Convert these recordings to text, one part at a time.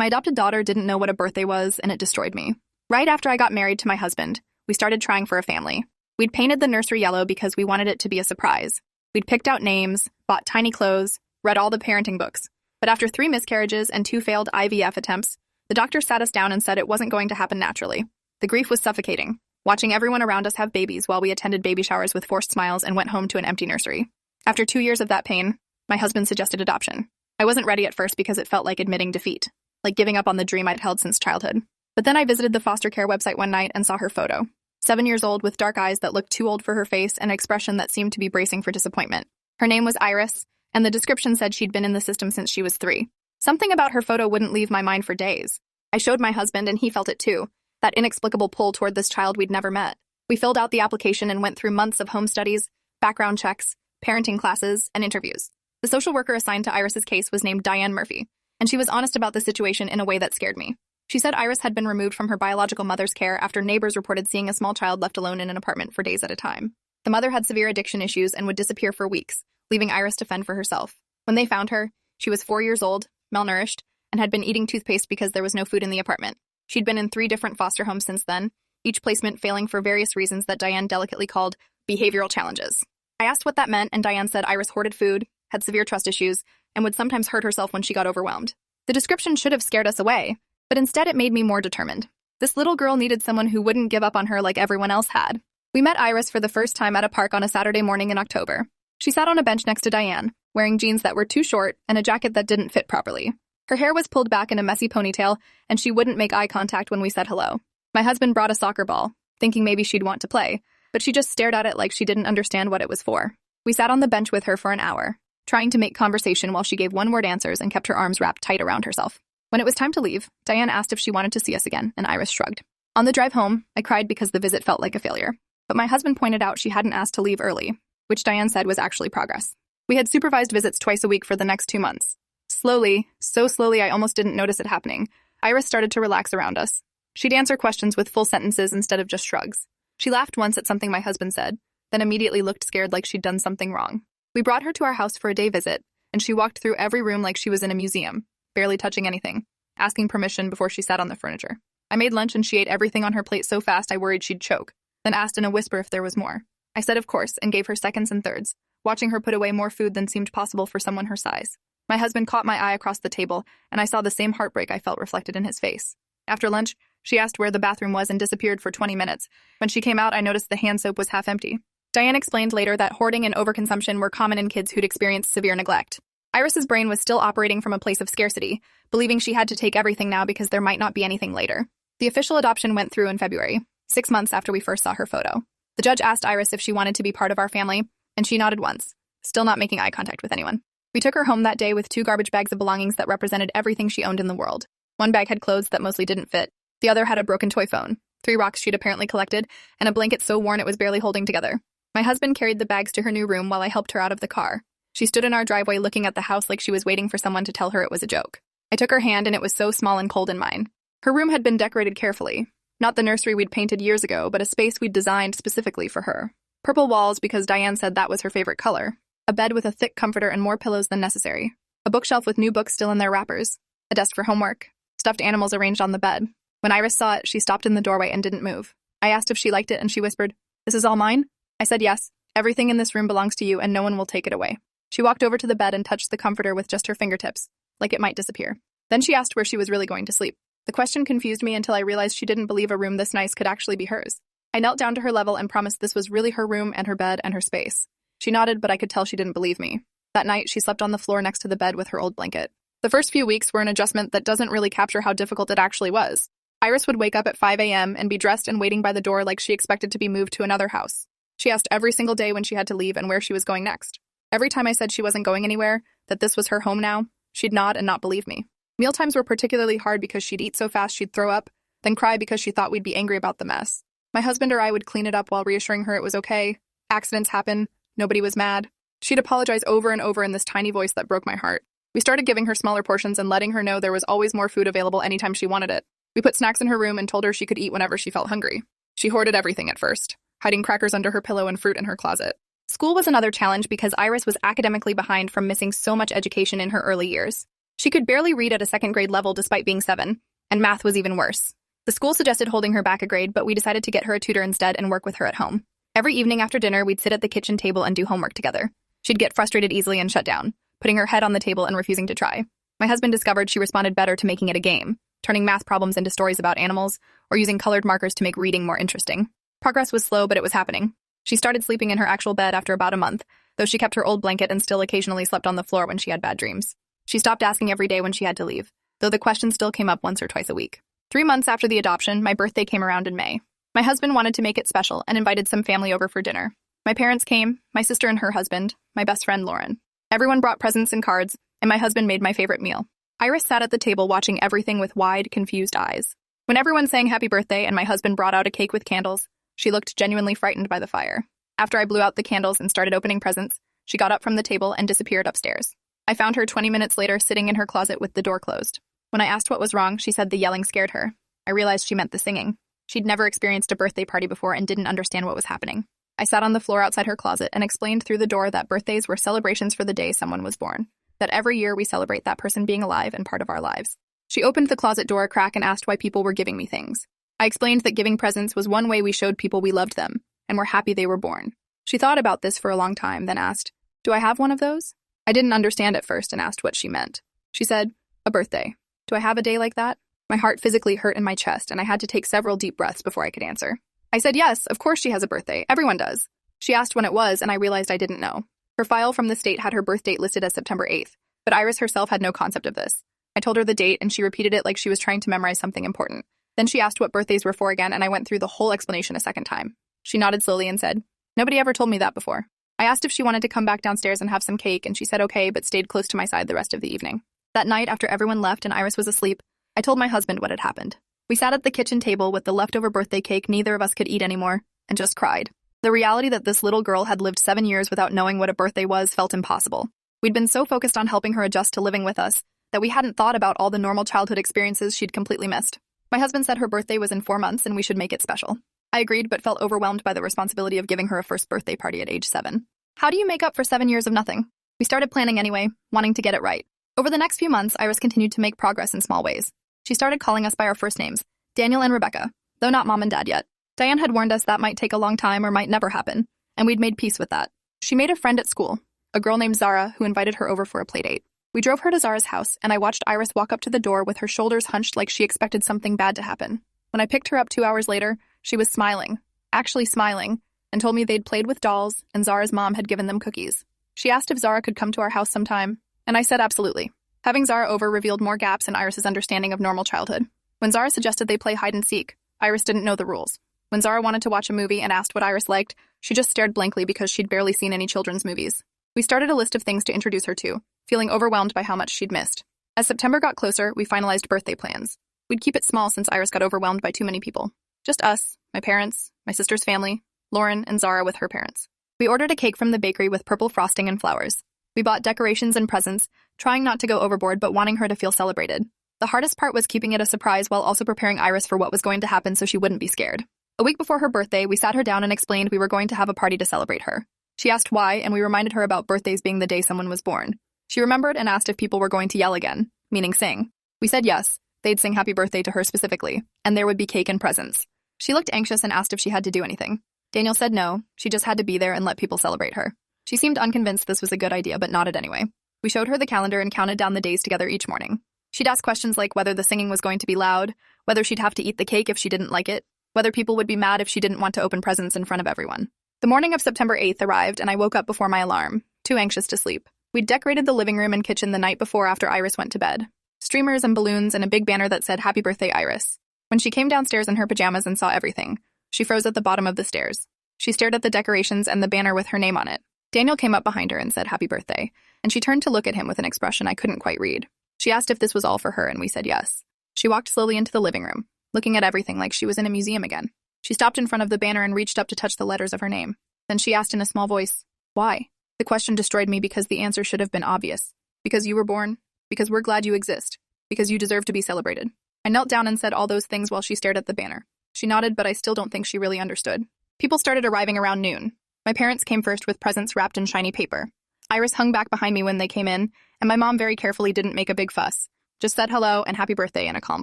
My adopted daughter didn't know what a birthday was, and it destroyed me. Right after I got married to my husband, we started trying for a family. We'd painted the nursery yellow because we wanted it to be a surprise. We'd picked out names, bought tiny clothes, read all the parenting books. But after 3 miscarriages and 2 failed IVF attempts, the doctor sat us down and said it wasn't going to happen naturally. The grief was suffocating, watching everyone around us have babies while we attended baby showers with forced smiles and went home to an empty nursery. After 2 years of that pain, my husband suggested adoption. I wasn't ready at first because it felt like admitting defeat, like giving up on the dream I'd held since childhood. But then I visited the foster care website one night and saw her photo. 7 years old with dark eyes that looked too old for her face and an expression that seemed to be bracing for disappointment. Her name was Iris, and the description said she'd been in the system since she was 3. Something about her photo wouldn't leave my mind for days. I showed my husband and he felt it too, that inexplicable pull toward this child we'd never met. We filled out the application and went through months of home studies, background checks, parenting classes, and interviews. The social worker assigned to Iris's case was named Diane Murphy, and she was honest about the situation in a way that scared me. She said Iris had been removed from her biological mother's care after neighbors reported seeing a small child left alone in an apartment for days at a time. The mother had severe addiction issues and would disappear for weeks, leaving Iris to fend for herself. When they found her, she was 4 years old, malnourished, and had been eating toothpaste because there was no food in the apartment. She'd been in 3 different foster homes since then, each placement failing for various reasons that Diane delicately called behavioral challenges. I asked what that meant, and Diane said Iris hoarded food, had severe trust issues, and would sometimes hurt herself when she got overwhelmed. The description should have scared us away, but instead it made me more determined. This little girl needed someone who wouldn't give up on her like everyone else had. We met Iris for the first time at a park on a Saturday morning in October. She sat on a bench next to Diane, wearing jeans that were too short and a jacket that didn't fit properly. Her hair was pulled back in a messy ponytail, and she wouldn't make eye contact when we said hello. My husband brought a soccer ball, thinking maybe she'd want to play, but she just stared at it like she didn't understand what it was for. We sat on the bench with her for an hour, trying to make conversation while she gave one-word answers and kept her arms wrapped tight around herself. When it was time to leave, Diane asked if she wanted to see us again, and Iris shrugged. On the drive home, I cried because the visit felt like a failure. But my husband pointed out she hadn't asked to leave early, which Diane said was actually progress. We had supervised visits twice a week for the next 2 months. Slowly, so slowly I almost didn't notice it happening, Iris started to relax around us. She'd answer questions with full sentences instead of just shrugs. She laughed once at something my husband said, then immediately looked scared like she'd done something wrong. We brought her to our house for a day visit, and she walked through every room like she was in a museum, barely touching anything, asking permission before she sat on the furniture. I made lunch and she ate everything on her plate so fast I worried she'd choke, then asked in a whisper if there was more. I said of course and gave her seconds and thirds, watching her put away more food than seemed possible for someone her size. My husband caught my eye across the table, and I saw the same heartbreak I felt reflected in his face. After lunch, she asked where the bathroom was and disappeared for 20 minutes. When she came out, I noticed the hand soap was half empty. Diane explained later that hoarding and overconsumption were common in kids who'd experienced severe neglect. Iris's brain was still operating from a place of scarcity, believing she had to take everything now because there might not be anything later. The official adoption went through in February, 6 months after we first saw her photo. The judge asked Iris if she wanted to be part of our family, and she nodded once, still not making eye contact with anyone. We took her home that day with 2 garbage bags of belongings that represented everything she owned in the world. One bag had clothes that mostly didn't fit. The other had a broken toy phone, 3 rocks she'd apparently collected, and a blanket so worn it was barely holding together. My husband carried the bags to her new room while I helped her out of the car. She stood in our driveway looking at the house like she was waiting for someone to tell her it was a joke. I took her hand and it was so small and cold in mine. Her room had been decorated carefully. Not the nursery we'd painted years ago, but a space we'd designed specifically for her. Purple walls because Diane said that was her favorite color. A bed with a thick comforter and more pillows than necessary. A bookshelf with new books still in their wrappers. A desk for homework. Stuffed animals arranged on the bed. When Iris saw it, she stopped in the doorway and didn't move. I asked if she liked it and she whispered, "This is all mine?" I said yes. Everything in this room belongs to you and no one will take it away. She walked over to the bed and touched the comforter with just her fingertips, like it might disappear. Then she asked where she was really going to sleep. The question confused me until I realized she didn't believe a room this nice could actually be hers. I knelt down to her level and promised this was really her room and her bed and her space. She nodded, but I could tell she didn't believe me. That night, she slept on the floor next to the bed with her old blanket. The first few weeks were an adjustment that doesn't really capture how difficult it actually was. Iris would wake up at 5 a.m. and be dressed and waiting by the door like she expected to be moved to another house. She asked every single day when she had to leave and where she was going next. Every time I said she wasn't going anywhere, that this was her home now, she'd nod and not believe me. Mealtimes were particularly hard because she'd eat so fast she'd throw up, then cry because she thought we'd be angry about the mess. My husband or I would clean it up while reassuring her it was okay. Accidents happen. Nobody was mad. She'd apologize over and over in this tiny voice that broke my heart. We started giving her smaller portions and letting her know there was always more food available anytime she wanted it. We put snacks in her room and told her she could eat whenever she felt hungry. She hoarded everything at first, hiding crackers under her pillow and fruit in her closet. School was another challenge because Iris was academically behind from missing so much education in her early years. She could barely read at a second grade level despite being 7, and math was even worse. The school suggested holding her back a grade, but we decided to get her a tutor instead and work with her at home. Every evening after dinner, we'd sit at the kitchen table and do homework together. She'd get frustrated easily and shut down, putting her head on the table and refusing to try. My husband discovered she responded better to making it a game, turning math problems into stories about animals, or using colored markers to make reading more interesting. Progress was slow, but it was happening. She started sleeping in her actual bed after about a month, though she kept her old blanket and still occasionally slept on the floor when she had bad dreams. She stopped asking every day when she had to leave, though the question still came up once or twice a week. 3 months after the adoption, my birthday came around in May. My husband wanted to make it special and invited some family over for dinner. My parents came, my sister and her husband, my best friend Lauren. Everyone brought presents and cards, and my husband made my favorite meal. Iris sat at the table watching everything with wide, confused eyes. When everyone sang happy birthday and my husband brought out a cake with candles, she looked genuinely frightened by the fire. After I blew out the candles and started opening presents, she got up from the table and disappeared upstairs. I found her 20 minutes later sitting in her closet with the door closed. When I asked what was wrong, she said the yelling scared her. I realized she meant the singing. She'd never experienced a birthday party before and didn't understand what was happening. I sat on the floor outside her closet and explained through the door that birthdays were celebrations for the day someone was born, that every year we celebrate that person being alive and part of our lives. She opened the closet door a crack and asked why people were giving me things. I explained that giving presents was one way we showed people we loved them and were happy they were born. She thought about this for a long time, then asked, "Do I have one of those?" I didn't understand at first and asked what she meant. She said, "A birthday. Do I have a day like that?" My heart physically hurt in my chest, and I had to take several deep breaths before I could answer. I said, "Yes, of course she has a birthday. Everyone does." She asked when it was, and I realized I didn't know. Her file from the state had her birth date listed as September 8th, but Iris herself had no concept of this. I told her the date, and she repeated it like she was trying to memorize something important. Then she asked what birthdays were for again, and I went through the whole explanation a second time. She nodded slowly and said, "Nobody ever told me that before." I asked if she wanted to come back downstairs and have some cake, and she said okay, but stayed close to my side the rest of the evening. That night, after everyone left and Iris was asleep, I told my husband what had happened. We sat at the kitchen table with the leftover birthday cake neither of us could eat anymore, and just cried. The reality that this little girl had lived 7 years without knowing what a birthday was felt impossible. We'd been so focused on helping her adjust to living with us that we hadn't thought about all the normal childhood experiences she'd completely missed. My husband said her birthday was in 4 months and we should make it special. I agreed, but felt overwhelmed by the responsibility of giving her a first birthday party at age 7. How do you make up for 7 years of nothing? We started planning anyway, wanting to get it right. Over the next few months, Iris continued to make progress in small ways. She started calling us by our first names, Daniel and Rebecca, though not Mom and Dad yet. Diane had warned us that might take a long time or might never happen, and we'd made peace with that. She made a friend at school, a girl named Zara, who invited her over for a playdate. We drove her to Zara's house, and I watched Iris walk up to the door with her shoulders hunched like she expected something bad to happen. When I picked her up 2 hours later, she was smiling, actually smiling, and told me they'd played with dolls and Zara's mom had given them cookies. She asked if Zara could come to our house sometime, and I said absolutely. Having Zara over revealed more gaps in Iris's understanding of normal childhood. When Zara suggested they play hide and seek, Iris didn't know the rules. When Zara wanted to watch a movie and asked what Iris liked, she just stared blankly because she'd barely seen any children's movies. We started a list of things to introduce her to, feeling overwhelmed by how much she'd missed. As September got closer, we finalized birthday plans. We'd keep it small since Iris got overwhelmed by too many people. Just us, my parents, my sister's family, Lauren, and Zara with her parents. We ordered a cake from the bakery with purple frosting and flowers. We bought decorations and presents, trying not to go overboard but wanting her to feel celebrated. The hardest part was keeping it a surprise while also preparing Iris for what was going to happen so she wouldn't be scared. A week before her birthday, we sat her down and explained we were going to have a party to celebrate her. She asked why, and we reminded her about birthdays being the day someone was born. She remembered and asked if people were going to yell again, meaning sing. We said yes, they'd sing happy birthday to her specifically, and there would be cake and presents. She looked anxious and asked if she had to do anything. Daniel said no, she just had to be there and let people celebrate her. She seemed unconvinced this was a good idea, but nodded anyway. We showed her the calendar and counted down the days together each morning. She'd ask questions like whether the singing was going to be loud, whether she'd have to eat the cake if she didn't like it, whether people would be mad if she didn't want to open presents in front of everyone. The morning of September 8th arrived, and I woke up before my alarm, too anxious to sleep. We'd decorated the living room and kitchen the night before after Iris went to bed. Streamers and balloons and a big banner that said, "Happy Birthday, Iris." When she came downstairs in her pajamas and saw everything, she froze at the bottom of the stairs. She stared at the decorations and the banner with her name on it. Daniel came up behind her and said, "Happy birthday," and she turned to look at him with an expression I couldn't quite read. She asked if this was all for her, and we said yes. She walked slowly into the living room, looking at everything like she was in a museum again. She stopped in front of the banner and reached up to touch the letters of her name. Then she asked in a small voice, "Why?" The question destroyed me because the answer should have been obvious. Because you were born. Because we're glad you exist. Because you deserve to be celebrated. I knelt down and said all those things while she stared at the banner. She nodded, but I still don't think she really understood. People started arriving around noon. My parents came first with presents wrapped in shiny paper. Iris hung back behind me when they came in, and my mom very carefully didn't make a big fuss, just said hello and happy birthday in a calm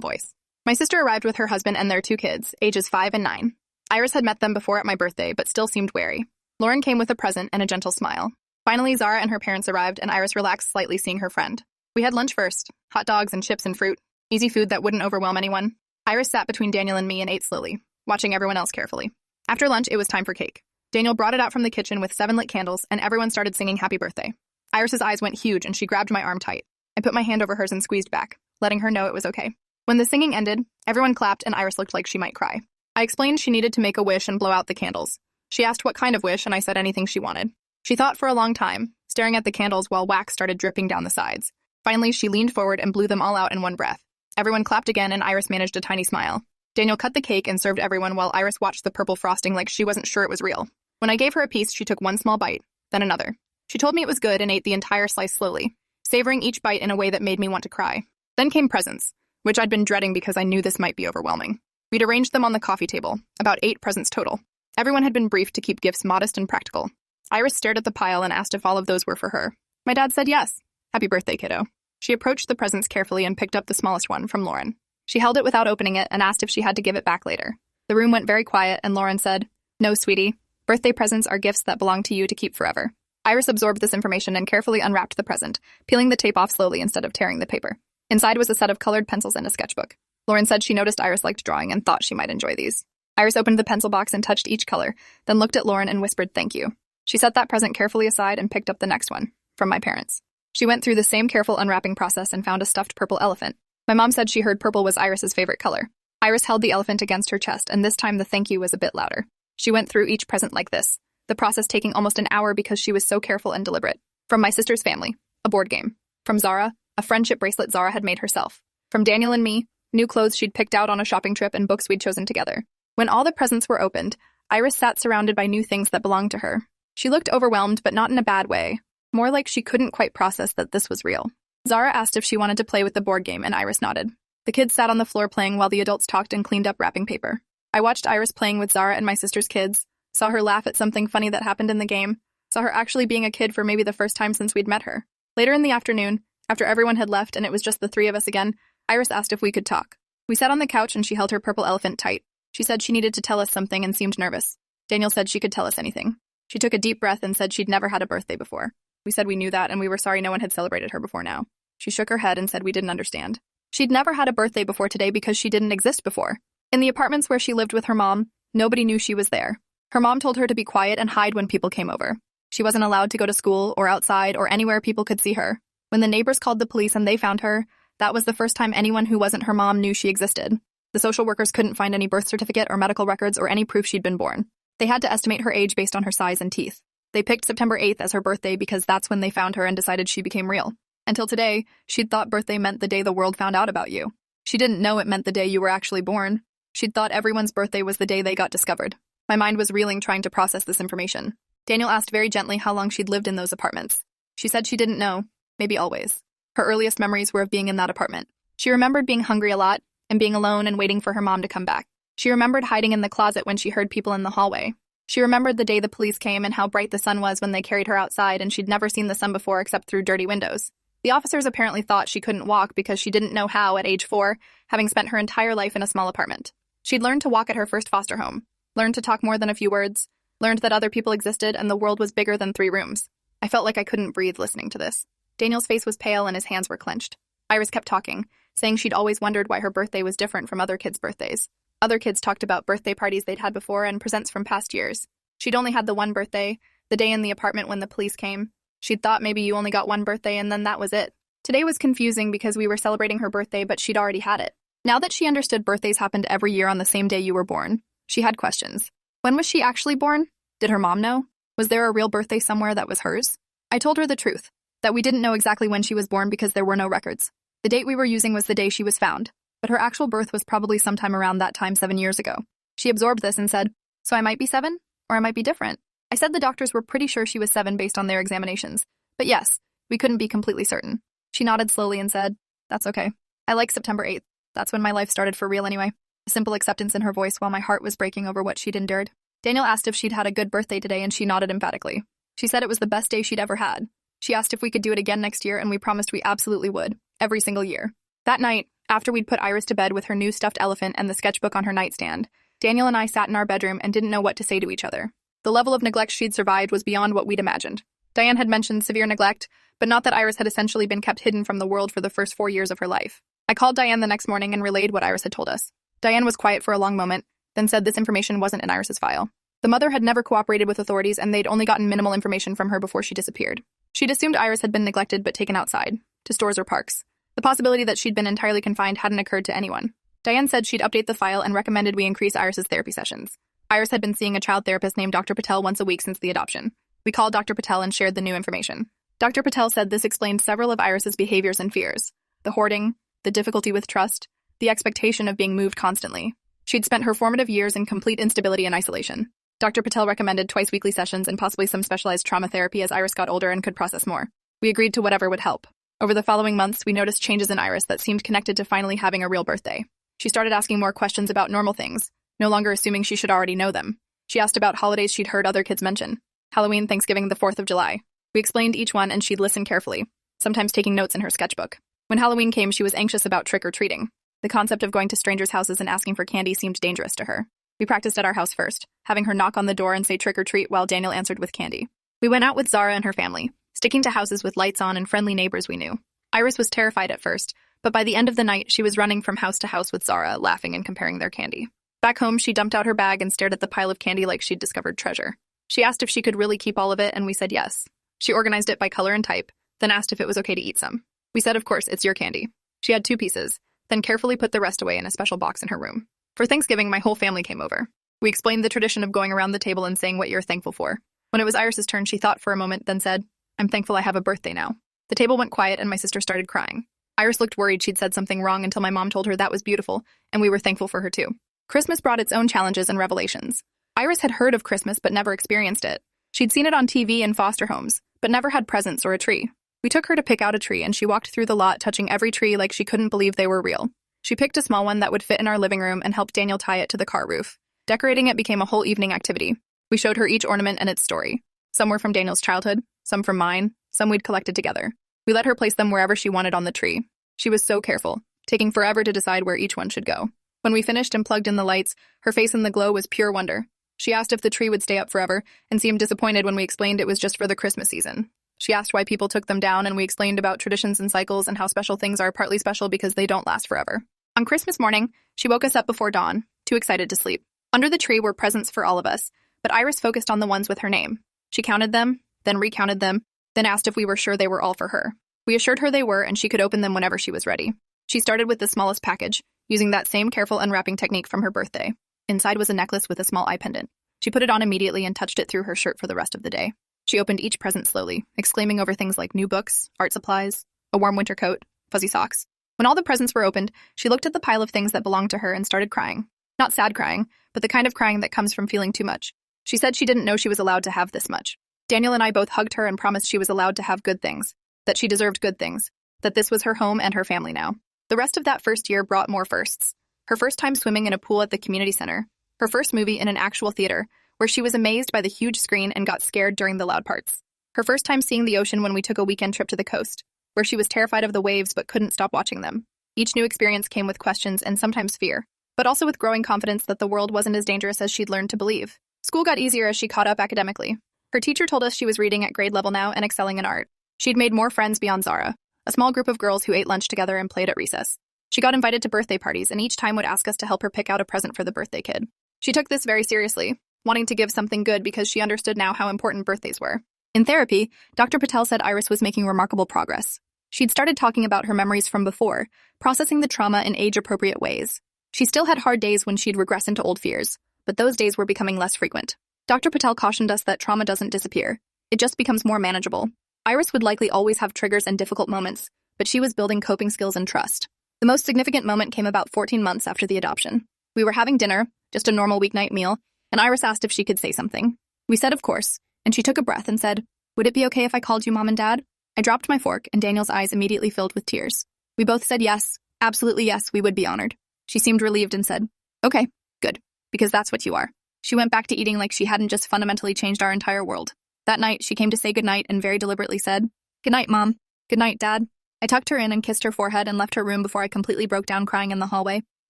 voice. My sister arrived with her husband and their 2 kids, ages 5 and 9. Iris had met them before at my birthday, but still seemed wary. Lauren came with a present and a gentle smile. Finally, Zara and her parents arrived, and Iris relaxed slightly seeing her friend. We had lunch first, hot dogs and chips and fruit, easy food that wouldn't overwhelm anyone. Iris sat between Daniel and me and ate slowly, watching everyone else carefully. After lunch, it was time for cake. Daniel brought it out from the kitchen with 7 lit candles, and everyone started singing happy birthday. Iris's eyes went huge, and she grabbed my arm tight. I put my hand over hers and squeezed back, letting her know it was okay. When the singing ended, everyone clapped and Iris looked like she might cry. I explained she needed to make a wish and blow out the candles. She asked what kind of wish, and I said anything she wanted. She thought for a long time, staring at the candles while wax started dripping down the sides. Finally, she leaned forward and blew them all out in one breath. Everyone clapped again, and Iris managed a tiny smile. Daniel cut the cake and served everyone while Iris watched the purple frosting like she wasn't sure it was real. When I gave her a piece, she took one small bite, then another. She told me it was good and ate the entire slice slowly, savoring each bite in a way that made me want to cry. Then came presents, which I'd been dreading because I knew this might be overwhelming. We'd arranged them on the coffee table, about 8 presents total. Everyone had been briefed to keep gifts modest and practical. Iris stared at the pile and asked if all of those were for her. My dad said yes. Happy birthday, kiddo. She approached the presents carefully and picked up the smallest one from Lauren. She held it without opening it and asked if she had to give it back later. The room went very quiet, and Lauren said, "No, sweetie. Birthday presents are gifts that belong to you to keep forever." Iris absorbed this information and carefully unwrapped the present, peeling the tape off slowly instead of tearing the paper. Inside was a set of colored pencils and a sketchbook. Lauren said she noticed Iris liked drawing and thought she might enjoy these. Iris opened the pencil box and touched each color, then looked at Lauren and whispered thank you. She set that present carefully aside and picked up the next one, from my parents. She went through the same careful unwrapping process and found a stuffed purple elephant. My mom said she heard purple was Iris's favorite color. Iris held the elephant against her chest, and this time the thank you was a bit louder. She went through each present like this, the process taking almost an hour because she was so careful and deliberate. From my sister's family, a board game. From Zara, a friendship bracelet Zara had made herself. From Daniel and me, new clothes she'd picked out on a shopping trip and books we'd chosen together. When all the presents were opened, Iris sat surrounded by new things that belonged to her. She looked overwhelmed, but not in a bad way. More like she couldn't quite process that this was real. Zara asked if she wanted to play with the board game, and Iris nodded. The kids sat on the floor playing while the adults talked and cleaned up wrapping paper. I watched Iris playing with Zara and my sister's kids, saw her laugh at something funny that happened in the game, saw her actually being a kid for maybe the first time since we'd met her. Later in the afternoon, after everyone had left and it was just the 3 of us again, Iris asked if we could talk. We sat on the couch and she held her purple elephant tight. She said she needed to tell us something and seemed nervous. Daniel said she could tell us anything. She took a deep breath and said she'd never had a birthday before. We said we knew that and we were sorry no one had celebrated her before now. She shook her head and said we didn't understand. She'd never had a birthday before today because she didn't exist before. In the apartments where she lived with her mom, nobody knew she was there. Her mom told her to be quiet and hide when people came over. She wasn't allowed to go to school or outside or anywhere people could see her. When the neighbors called the police and they found her, that was the first time anyone who wasn't her mom knew she existed. The social workers couldn't find any birth certificate or medical records or any proof she'd been born. They had to estimate her age based on her size and teeth. They picked September 8th as her birthday because that's when they found her and decided she became real. Until today, she'd thought birthday meant the day the world found out about you. She didn't know it meant the day you were actually born. She'd thought everyone's birthday was the day they got discovered. My mind was reeling trying to process this information. Daniel asked very gently how long she'd lived in those apartments. She said she didn't know, maybe always. Her earliest memories were of being in that apartment. She remembered being hungry a lot and being alone and waiting for her mom to come back. She remembered hiding in the closet when she heard people in the hallway. She remembered the day the police came and how bright the sun was when they carried her outside, and she'd never seen the sun before except through dirty windows. The officers apparently thought she couldn't walk because she didn't know how at age 4, having spent her entire life in a small apartment. She'd learned to walk at her first foster home, learned to talk more than a few words, learned that other people existed and the world was bigger than 3 rooms. I felt like I couldn't breathe listening to this. Daniel's face was pale and his hands were clenched. Iris kept talking, saying she'd always wondered why her birthday was different from other kids' birthdays. Other kids talked about birthday parties they'd had before and presents from past years. She'd only had the one birthday, the day in the apartment when the police came. She'd thought maybe you only got one birthday and then that was it. Today was confusing because we were celebrating her birthday, but she'd already had it. Now that she understood birthdays happened every year on the same day you were born, she had questions. When was she actually born? Did her mom know? Was there a real birthday somewhere that was hers? I told her the truth, that we didn't know exactly when she was born because there were no records. The date we were using was the day she was found, but her actual birth was probably sometime around that time 7 years ago. She absorbed this and said, "So I might be 7? Or I might be different." I said the doctors were pretty sure she was 7 based on their examinations. But yes, we couldn't be completely certain. She nodded slowly and said, "That's okay. I like September 8th. That's when my life started for real anyway." A simple acceptance in her voice while my heart was breaking over what she'd endured. Daniel asked if she'd had a good birthday today and she nodded emphatically. She said it was the best day she'd ever had. She asked if we could do it again next year, and we promised we absolutely would, every single year. That night, after we'd put Iris to bed with her new stuffed elephant and the sketchbook on her nightstand, Daniel and I sat in our bedroom and didn't know what to say to each other. The level of neglect she'd survived was beyond what we'd imagined. Diane had mentioned severe neglect, but not that Iris had essentially been kept hidden from the world for the first 4 years of her life. I called Diane the next morning and relayed what Iris had told us. Diane was quiet for a long moment, then said this information wasn't in Iris's file. The mother had never cooperated with authorities, and they'd only gotten minimal information from her before she disappeared. She'd assumed Iris had been neglected but taken outside, to stores or parks. The possibility that she'd been entirely confined hadn't occurred to anyone. Diane said she'd update the file and recommended we increase Iris's therapy sessions. Iris had been seeing a child therapist named Dr. Patel once a week since the adoption. We called Dr. Patel and shared the new information. Dr. Patel said this explained several of Iris's behaviors and fears. The hoarding, the difficulty with trust, the expectation of being moved constantly. She'd spent her formative years in complete instability and isolation. Dr. Patel recommended twice-weekly sessions and possibly some specialized trauma therapy as Iris got older and could process more. We agreed to whatever would help. Over the following months, we noticed changes in Iris that seemed connected to finally having a real birthday. She started asking more questions about normal things, no longer assuming she should already know them. She asked about holidays she'd heard other kids mention. Halloween, Thanksgiving, the 4th of July. We explained each one and she'd listen carefully, sometimes taking notes in her sketchbook. When Halloween came, she was anxious about trick-or-treating. The concept of going to strangers' houses and asking for candy seemed dangerous to her. We practiced at our house first, having her knock on the door and say trick-or-treat while Daniel answered with candy. We went out with Zara and her family, sticking to houses with lights on and friendly neighbors we knew. Iris was terrified at first, but by the end of the night, she was running from house to house with Zara, laughing and comparing their candy. Back home, she dumped out her bag and stared at the pile of candy like she'd discovered treasure. She asked if she could really keep all of it, and we said yes. She organized it by color and type, then asked if it was okay to eat some. We said, of course, it's your candy. She had 2 pieces, then carefully put the rest away in a special box in her room. For Thanksgiving, my whole family came over. We explained the tradition of going around the table and saying what you're thankful for. When it was Iris's turn, she thought for a moment, then said, I'm thankful I have a birthday now. The table went quiet and my sister started crying. Iris looked worried she'd said something wrong until my mom told her that was beautiful, and we were thankful for her too. Christmas brought its own challenges and revelations. Iris had heard of Christmas but never experienced it. She'd seen it on TV in foster homes, but never had presents or a tree. We took her to pick out a tree, and she walked through the lot touching every tree like she couldn't believe they were real. She picked a small one that would fit in our living room and helped Daniel tie it to the car roof. Decorating it became a whole evening activity. We showed her each ornament and its story. Some were from Daniel's childhood, some from mine, some we'd collected together. We let her place them wherever she wanted on the tree. She was so careful, taking forever to decide where each one should go. When we finished and plugged in the lights, her face in the glow was pure wonder. She asked if the tree would stay up forever and seemed disappointed when we explained it was just for the Christmas season. She asked why people took them down, and we explained about traditions and cycles and how special things are partly special because they don't last forever. On Christmas morning, she woke us up before dawn, too excited to sleep. Under the tree were presents for all of us, but Iris focused on the ones with her name. She counted them, then recounted them, then asked if we were sure they were all for her. We assured her they were, and she could open them whenever she was ready. She started with the smallest package, using that same careful unwrapping technique from her birthday. Inside was a necklace with a small eye pendant. She put it on immediately and touched it through her shirt for the rest of the day. She opened each present slowly, exclaiming over things like new books, art supplies, a warm winter coat, fuzzy socks. When all the presents were opened, she looked at the pile of things that belonged to her and started crying. Not sad crying, but the kind of crying that comes from feeling too much. She said she didn't know she was allowed to have this much. Daniel and I both hugged her and promised she was allowed to have good things, that she deserved good things, that this was her home and her family now. The rest of that first year brought more firsts. Her first time swimming in a pool at the community center. Her first movie in an actual theater, where she was amazed by the huge screen and got scared during the loud parts. Her first time seeing the ocean when we took a weekend trip to the coast, where she was terrified of the waves but couldn't stop watching them. Each new experience came with questions and sometimes fear, but also with growing confidence that the world wasn't as dangerous as she'd learned to believe. School got easier as she caught up academically. Her teacher told us she was reading at grade level now and excelling in art. She'd made more friends beyond Zara, a small group of girls who ate lunch together and played at recess. She got invited to birthday parties and each time would ask us to help her pick out a present for the birthday kid. She took this very seriously, wanting to give something good because she understood now how important birthdays were. In therapy, Dr. Patel said Iris was making remarkable progress. She'd started talking about her memories from before, processing the trauma in age-appropriate ways. She still had hard days when she'd regress into old fears, but those days were becoming less frequent. Dr. Patel cautioned us that trauma doesn't disappear. It just becomes more manageable. Iris would likely always have triggers and difficult moments, but she was building coping skills and trust. The most significant moment came about 14 months after the adoption. We were having dinner, just a normal weeknight meal, and Iris asked if she could say something. We said of course, and she took a breath and said, "Would it be okay if I called you Mom and Dad?" I dropped my fork, and Daniel's eyes immediately filled with tears. We both said yes, absolutely yes, we would be honored. She seemed relieved and said, "Okay, good, because that's what you are." She went back to eating like she hadn't just fundamentally changed our entire world. That night, she came to say goodnight and very deliberately said, Good night, Mom. Good night, Dad. I tucked her in and kissed her forehead and left her room before I completely broke down crying in the hallway.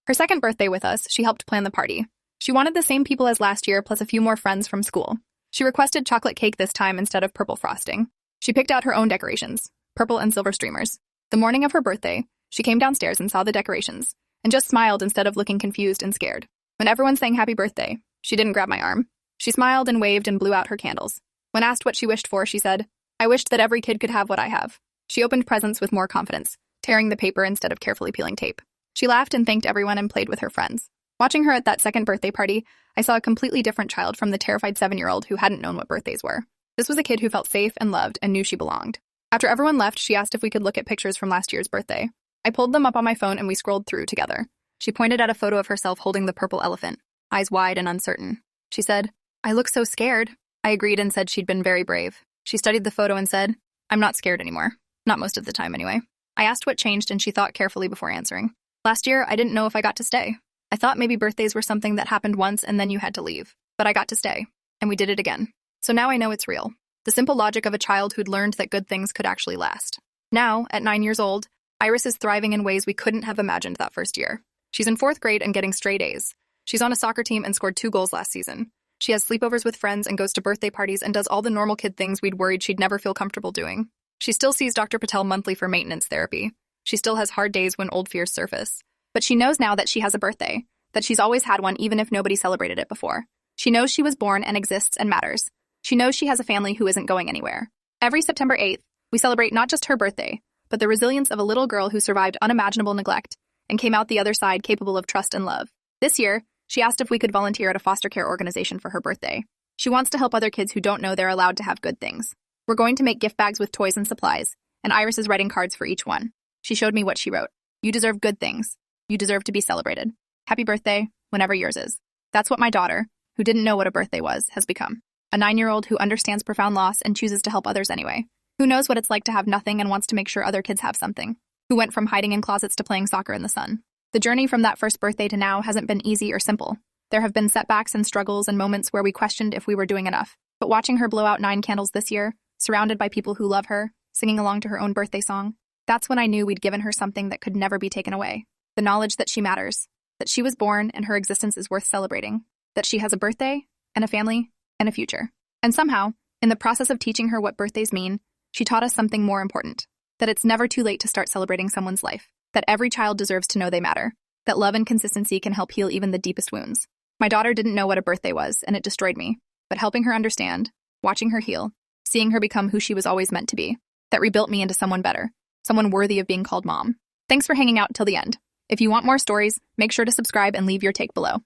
Her second birthday with us, she helped plan the party. She wanted the same people as last year, plus a few more friends from school. She requested chocolate cake this time instead of purple frosting. She picked out her own decorations, purple and silver streamers. The morning of her birthday, she came downstairs and saw the decorations, and just smiled instead of looking confused and scared. When everyone sang happy birthday, she didn't grab my arm. She smiled and waved and blew out her candles. When asked what she wished for, she said, "I wished that every kid could have what I have." She opened presents with more confidence, tearing the paper instead of carefully peeling tape. She laughed and thanked everyone and played with her friends. Watching her at that second birthday party, I saw a completely different child from the terrified 7-year-old who hadn't known what birthdays were. This was a kid who felt safe and loved and knew she belonged. After everyone left, she asked if we could look at pictures from last year's birthday. I pulled them up on my phone and we scrolled through together. She pointed at a photo of herself holding the purple elephant, eyes wide and uncertain. She said, "I look so scared." I agreed and said she'd been very brave. She studied the photo and said, "I'm not scared anymore. Not most of the time, anyway." I asked what changed and she thought carefully before answering. "Last year, I didn't know if I got to stay. I thought maybe birthdays were something that happened once and then you had to leave. But I got to stay. And we did it again. So now I know it's real. The simple logic of a child who'd learned that good things could actually last. Now, at 9 years old, Iris is thriving in ways we couldn't have imagined that first year. She's in 4th grade and getting straight A's. She's on a soccer team and scored 2 goals last season. She has sleepovers with friends and goes to birthday parties and does all the normal kid things we'd worried she'd never feel comfortable doing. She still sees Dr. Patel monthly for maintenance therapy. She still has hard days when old fears surface. But she knows now that she has a birthday, that she's always had one even if nobody celebrated it before. She knows she was born and exists and matters. She knows she has a family who isn't going anywhere. Every September 8th, we celebrate not just her birthday, but the resilience of a little girl who survived unimaginable neglect and came out the other side capable of trust and love. This year, she asked if we could volunteer at a foster care organization for her birthday. She wants to help other kids who don't know they're allowed to have good things. We're going to make gift bags with toys and supplies, and Iris is writing cards for each one. She showed me what she wrote. "You deserve good things. You deserve to be celebrated. Happy birthday, whenever yours is." That's what my daughter, who didn't know what a birthday was, has become. A 9-year-old who understands profound loss and chooses to help others anyway. Who knows what it's like to have nothing and wants to make sure other kids have something. Who went from hiding in closets to playing soccer in the sun. The journey from that first birthday to now hasn't been easy or simple. There have been setbacks and struggles and moments where we questioned if we were doing enough. But watching her blow out 9 candles this year, surrounded by people who love her, singing along to her own birthday song, that's when I knew we'd given her something that could never be taken away. The knowledge that she matters, that she was born and her existence is worth celebrating, that she has a birthday and a family and a future. And somehow, in the process of teaching her what birthdays mean, she taught us something more important, that it's never too late to start celebrating someone's life, that every child deserves to know they matter, that love and consistency can help heal even the deepest wounds. My daughter didn't know what a birthday was, and it destroyed me, but helping her understand, watching her heal, seeing her become who she was always meant to be, that rebuilt me into someone better, someone worthy of being called mom. Thanks for hanging out till the end. If you want more stories, make sure to subscribe and leave your take below.